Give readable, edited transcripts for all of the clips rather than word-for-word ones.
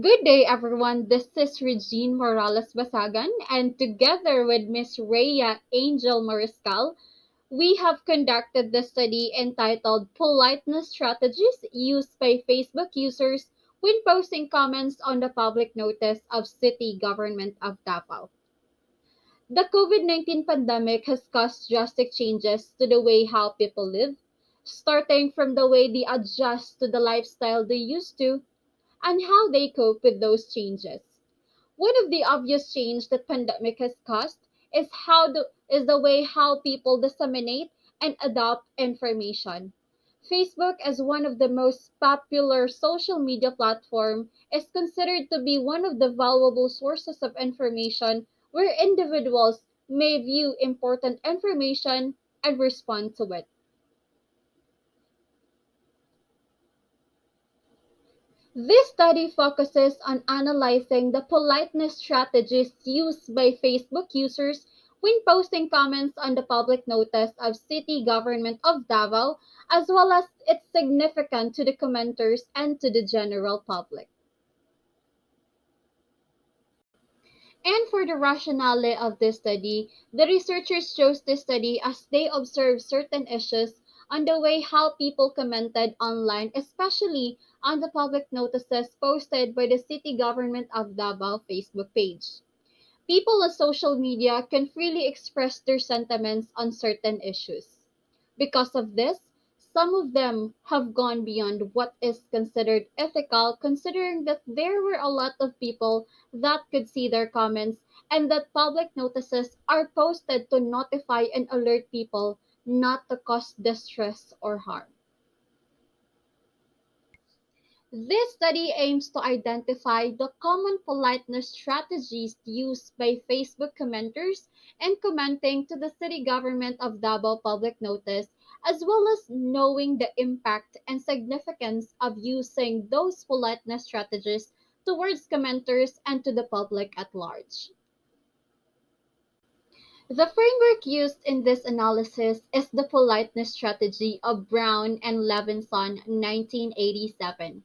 Good day, everyone. This is Regine Morales Basagan, and together with Miss Rhea Angel Mariscal, we have conducted the study entitled Politeness Strategies Used by Facebook Users when Posting Comments on the Public Notice of City Government of Davao. The COVID-19 pandemic has caused drastic changes to the way how people live, starting from the way they adjust to the lifestyle they used to and how they cope with those changes. One of the obvious change that pandemic has caused is the way how people disseminate and adopt information. Facebook, as one of the most popular social media platform, is considered to be one of the valuable sources of information where individuals may view important information and respond to it. This study focuses on analyzing the politeness strategies used by Facebook users when posting comments on the public notice of City Government of Davao, as well as its significance to the commenters and to the general public. And for the rationale of this study, the researchers chose this study as they observed certain issues on the way how people commented online, especially on the public notices posted by the City Government of Davao Facebook page. People on social media can freely express their sentiments on certain issues. Because of this, some of them have gone beyond what is considered ethical, considering that there were a lot of people that could see their comments and that public notices are posted to notify and alert people, not to cause distress or harm. This study aims to identify the common politeness strategies used by Facebook commenters and commenting to the city government of Davao public notice, as well as knowing the impact and significance of using those politeness strategies towards commenters and to the public at large. The framework used in this analysis is the politeness strategy of Brown and Levinson 1987.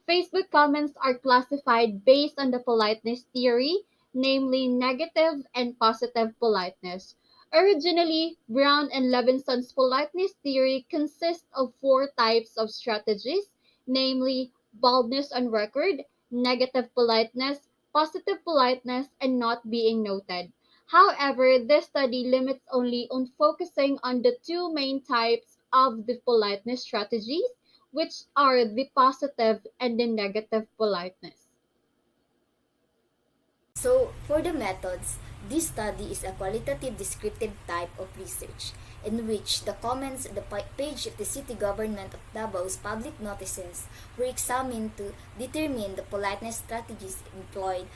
Facebook comments are classified based on the politeness theory, namely negative and positive politeness. Originally, Brown and Levinson's politeness theory consists of four types of strategies, namely baldness on record, negative politeness, positive politeness, and not being noted. However, this study limits only on focusing on the two main types of the politeness strategies, which are the positive and the negative politeness. So, for the methods, this study is a qualitative descriptive type of research in which the comments on the page of the city government of Davao's public notices were examined to determine the politeness strategies employed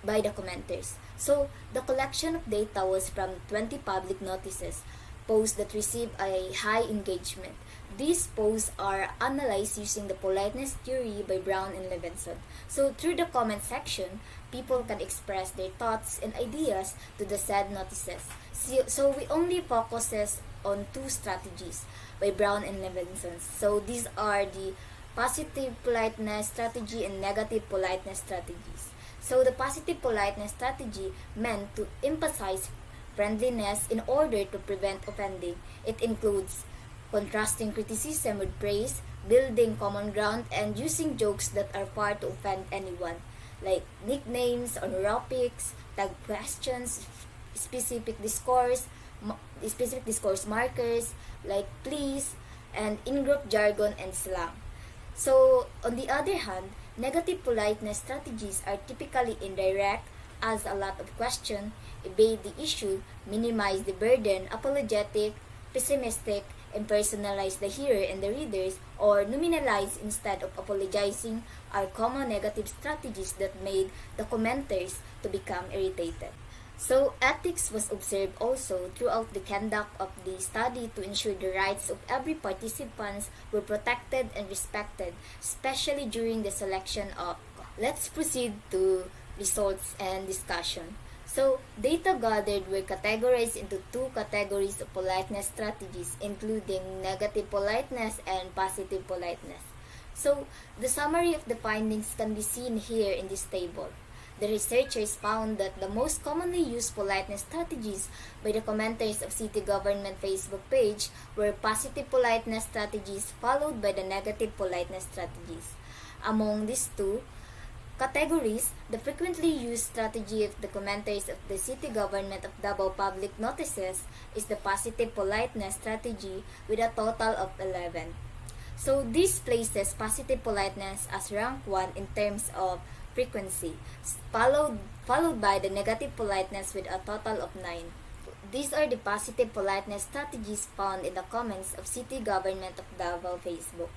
by the commenters. So, the collection of data was from 20 public notices posts that received a high engagement. These posts are analyzed using the politeness theory by Brown and Levinson. So through the comment section, people can express their thoughts and ideas to the said notices. So we only focuses on two strategies by Brown and Levinson. So these are the positive politeness strategy and negative politeness strategies. So the positive politeness strategy meant to emphasize friendliness in order to prevent offending. It includes contrasting criticism with praise, building common ground, and using jokes that are far to offend anyone, like nicknames, honorifics, tag questions, specific discourse, specific discourse markers, like please, and in-group jargon and slang. So, on the other hand, negative politeness strategies are typically indirect, ask a lot of questions, evade the issue, minimize the burden, apologetic, pessimistic, and personalize the hearer and the readers, or nominalize instead of apologizing are common negative strategies that made the commenters to become irritated. So, ethics was observed also throughout the conduct of the study to ensure the rights of every participant were protected and respected, especially during the selection of. Let's proceed to results and discussion. So, data gathered were categorized into two categories of politeness strategies, including negative politeness and positive politeness. So, the summary of the findings can be seen here in this table. The researchers found that the most commonly used politeness strategies by the commenters of city government Facebook page were positive politeness strategies followed by the negative politeness strategies. Among these two categories, the frequently used strategy of the commenters of the city government of Davao public notices is the positive politeness strategy with a total of 11. So this places positive politeness as rank 1 in terms of frequency, followed by the negative politeness with a total of 9. These are the positive politeness strategies found in the comments of City Government of Davao Facebook.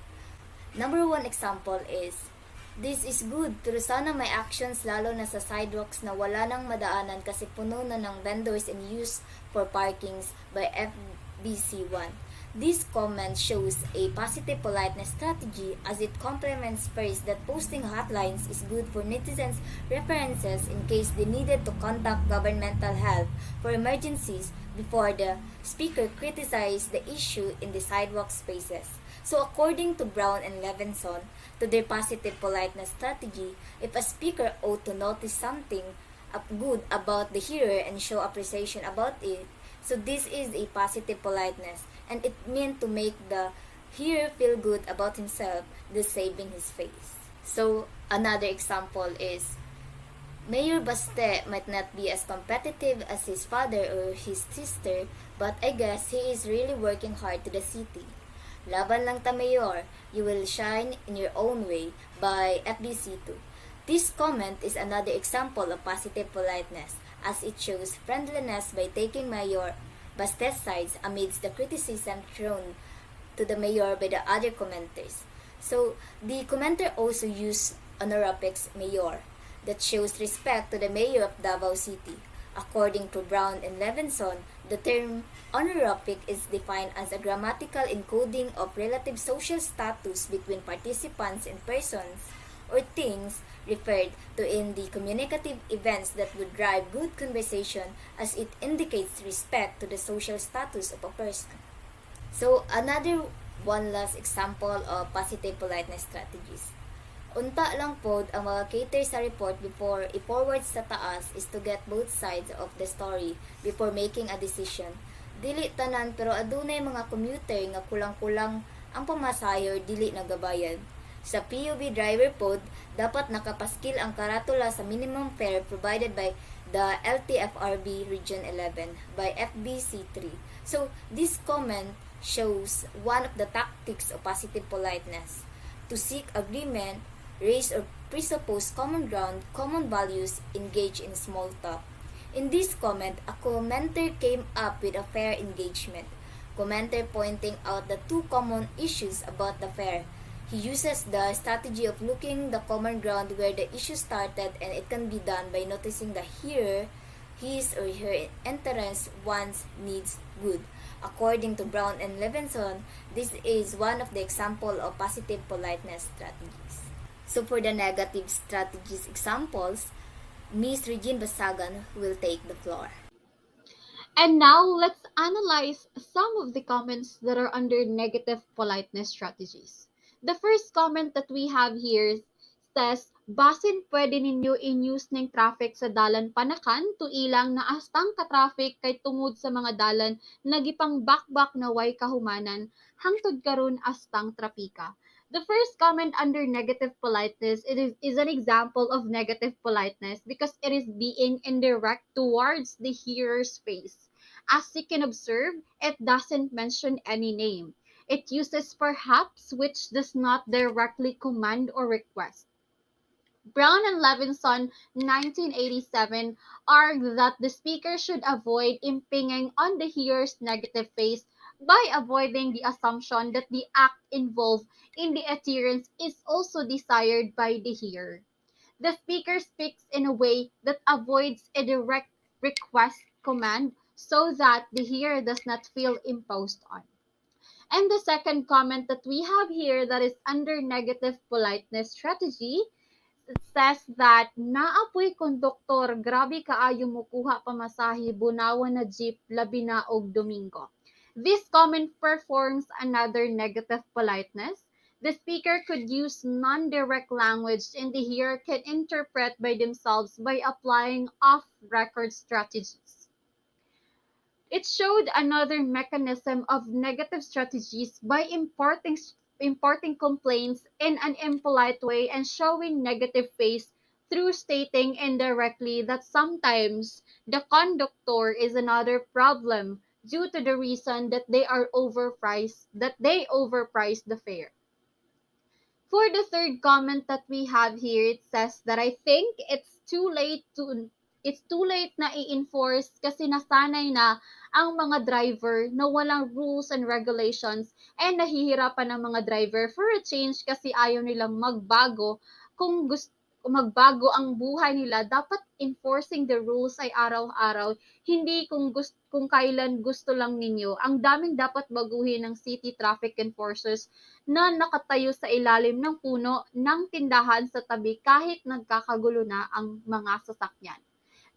Number 1 example is, "This is good pero sana may actions lalo na sa sidewalks na wala nang madaanan kasi puno na ng vendors and used for parkings by FBC1." This comment shows a positive politeness strategy as it complements first that posting hotlines is good for netizens' references in case they needed to contact governmental help for emergencies before the speaker criticized the issue in the sidewalk spaces. So according to Brown and Levinson, to their positive politeness strategy, if a speaker ought to notice something good about the hearer and show appreciation about it, so this is a positive politeness, and it meant to make the hearer feel good about himself, thus saving his face. So another example is, "Mayor Baste might not be as competitive as his father or his sister, but I guess he is really working hard to the city. Laban lang ta, Mayor. You will shine in your own way," by FBC2. This comment is another example of positive politeness, as it shows friendliness by taking Mayor Baste's sides amidst the criticism thrown to the mayor by the other commenters. So, the commenter also used honorifics mayor that shows respect to the mayor of Davao City. According to Brown and Levinson, the term honorific is defined as a grammatical encoding of relative social status between participants and persons or things referred to in the communicative events that would drive good conversation as it indicates respect to the social status of a person. So, another one last example of positive politeness strategies. Unta lang pod ang mga cater sa report before i-forward sa taas is to get both sides of the story before making a decision. Dili tanan pero adunay mga commuter nga kulang-kulang ang pamasahe or dili nagabayad. Sa PUV driver pod, dapat nakapaskil ang karatula sa minimum fare provided by the LTFRB Region 11 by FBC3. So, this comment shows one of the tactics of positive politeness to seek agreement, raise or presuppose common ground, common values, engage in small talk. In this comment, a commenter came up with a fair engagement. Commenter pointing out the two common issues about the fair. He uses the strategy of looking the common ground where the issue started, and it can be done by noticing the hearer, his or her entrance wants needs good. According to Brown and Levinson, this is one of the example of positive politeness strategies. So for the negative strategies examples, Miss Regine Basagan will take the floor. And now let's analyze some of the comments that are under negative politeness strategies. The first comment that we have here says, "Basin pwede ninyo i-news ng traffic sa dalan panakan to ilang na astang ka-traffic kay tungod sa mga dalan nagipang bakbak na way kahumanan hangtod karon astang trapika." The first comment under negative politeness, is an example of negative politeness because it is being indirect towards the hearer's face. As you can observe, it doesn't mention any name. It uses perhaps, which does not directly command or request. Brown and Levinson, 1987, argue that the speaker should avoid impinging on the hearer's negative face by avoiding the assumption that the act involved in the adherence is also desired by the hearer. The speaker speaks in a way that avoids a direct request command so that the hearer does not feel imposed on. And the second comment that we have here that is under negative politeness strategy, it says that naapoy konduktor grabe kaayo mo kuha pamasahe bunawan na jeep labi na og Domingo. This comment performs another negative politeness. The speaker could use non-direct language and the hearer can interpret by themselves by applying off-record strategies. It showed another mechanism of negative strategies by importing complaints in an impolite way and showing negative face through stating indirectly that sometimes the conductor is another problem due to the reason that they overpriced the fare. For the third comment that we have here, it says that I think it's too late na i-enforce kasi nasanay na ang mga driver na walang rules and regulations and nahihirapan ang mga driver for a change kasi ayaw nilang magbago. Kung gusto magbago ang buhay nila, dapat enforcing the rules ay araw-araw, hindi kung kailan gusto lang ninyo. Ang daming dapat baguhin ng city traffic enforcers na nakatayo sa ilalim ng puno ng tindahan sa tabi kahit nagkakagulo na ang mga sasakyan.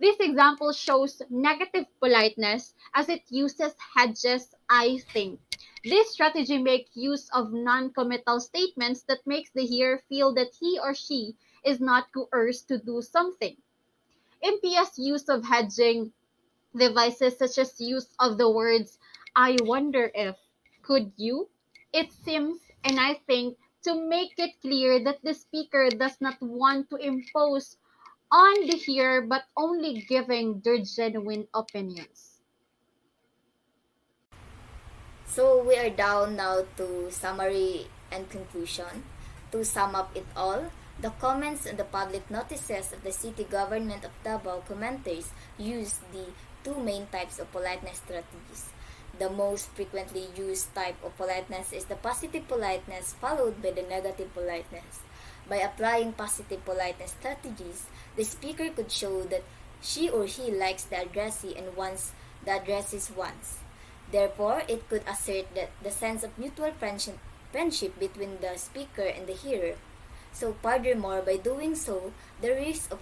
This example shows negative politeness as it uses hedges, I think. This strategy makes use of non-committal statements that makes the hearer feel that he or she is not coerced to do something. MPS use of hedging devices such as use of the words I wonder if, could you? It seems, and I think, to make it clear that the speaker does not want to impose on the hearer but only giving their genuine opinions. So we are down now to summary and conclusion. To sum up it all, the comments and the public notices of the city government of Davao commenters use the two main types of politeness strategies. The most frequently used type of politeness is the positive politeness followed by the negative politeness. By applying positive politeness strategies, the speaker could show that she or he likes the addressee and wants the addressee's wants. Therefore, it could assert that the sense of mutual friendship between the speaker and the hearer. So, furthermore, by doing so, the risk of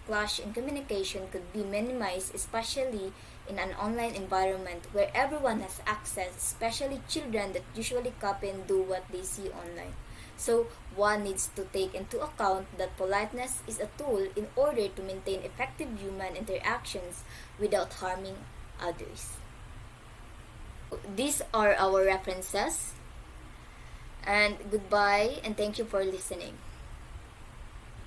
clash in communication could be minimized, especially in an online environment where everyone has access, especially children that usually copy and do what they see online. So, one needs to take into account that politeness is a tool in order to maintain effective human interactions without harming others. These are our references. And goodbye, and thank you for listening.